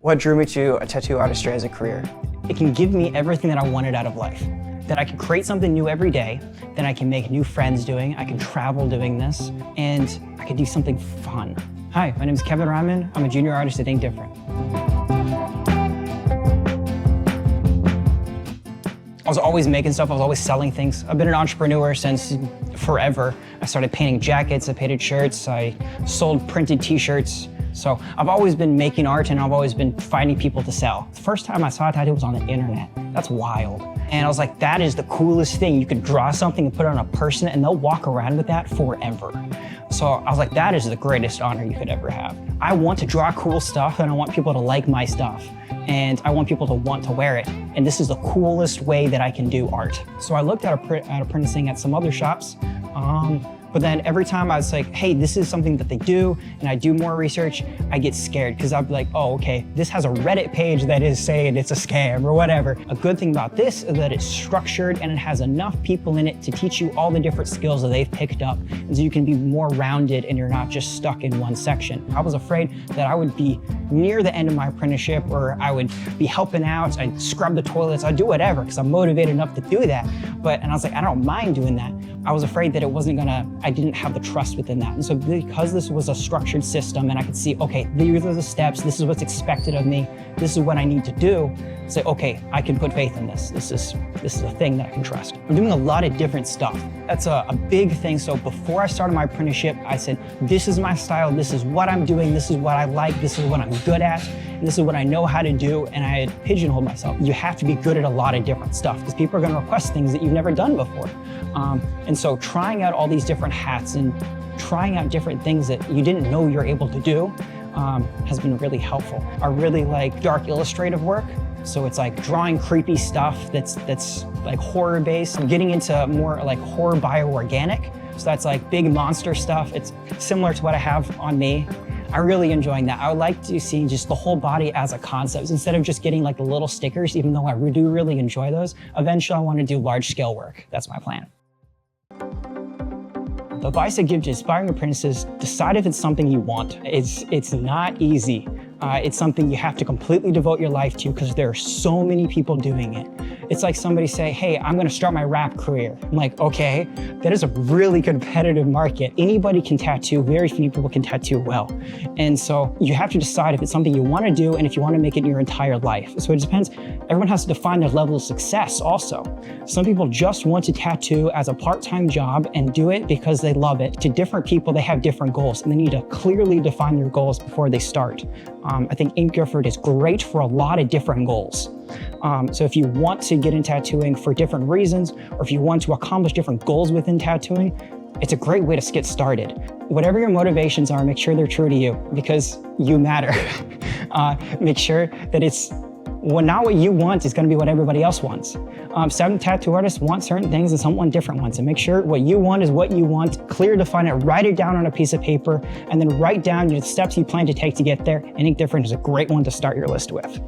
What drew me to a tattoo artistry as a career? It can give me everything that I wanted out of life. That I can create something new every day, that I can make new friends doing, I can travel doing this, and I can do something fun. Hi, my name is Kevin Ryman. I'm a junior artist at Ink Different. I was always making stuff, I was always selling things. I've been an entrepreneur since forever. I started painting jackets, I painted shirts, I sold printed t-shirts. So I've always been making art and I've always been finding people to sell. The first time I saw a tattoo was on the internet. That's wild. And I was like, that is the coolest thing. You could draw something and put it on a person and they'll walk around with that forever. So I was like, that is the greatest honor you could ever have. I want to draw cool stuff and I want people to like my stuff. And I want people to want to wear it. And this is the coolest way that I can do art. So I looked at apprenticing at some other shops. But then every time I was like, hey, this is something that they do, and I do more research, I get scared because I'd be like, oh, okay, this has a Reddit page that is saying it's a scam or whatever. A good thing about this is that it's structured and it has enough people in it to teach you all the different skills that they've picked up. And so you can be more rounded and you're not just stuck in one section. I was afraid that I would be near the end of my apprenticeship or I would be helping out, I'd scrub the toilets, I'd do whatever because I'm motivated enough to do that. And I was like, I don't mind doing that. I was afraid that I didn't have the trust within that. And so because this was a structured system and I could see, okay, these are the steps, this is what's expected of me, this is what I need to do, say, okay, I can put faith in this. This is a thing that I can trust. I'm doing a lot of different stuff. That's a big thing. So before I started my apprenticeship, I said, this is my style, this is what I'm doing, this is what I like, this is what I'm good at, and this is what I know how to do, and I had pigeonholed myself. You have to be good at a lot of different stuff because people are gonna request things that you've never done before. And so trying out all these different hats and trying out different things that you didn't know you're able to do has been really helpful. I really like dark illustrative work. So it's like drawing creepy stuff that's like horror based. I'm getting into more like horror bioorganic. So that's like big monster stuff. It's similar to what I have on me. I'm really enjoying that. I would like to see just the whole body as a concept instead of just getting like the little stickers, even though I do really enjoy those. Eventually I want to do large scale work. That's my plan. The advice I give to aspiring apprentices, decide if it's something you want. It's not easy. It's something you have to completely devote your life to because there are so many people doing it. It's like somebody say, hey, I'm gonna start my rap career. I'm like, okay, that is a really competitive market. Anybody can tattoo, very few people can tattoo well. And so you have to decide if it's something you wanna do and if you wanna make it your entire life. So it depends, everyone has to define their level of success also. Some people just want to tattoo as a part-time job and do it because they love it. To different people, they have different goals and they need to clearly define their goals before they start. I think Ink Different is great for a lot of different goals. So if you want to get in tattooing for different reasons, or if you want to accomplish different goals within tattooing, it's a great way to get started. Whatever your motivations are, make sure they're true to you because you matter. Make sure that it's not what you want is gonna be what everybody else wants. Some tattoo artists want certain things and someone different ones. And make sure what you want is what you want, clear, define it, write it down on a piece of paper, and then write down the steps you plan to take to get there. And Ink Different is a great one to start your list with.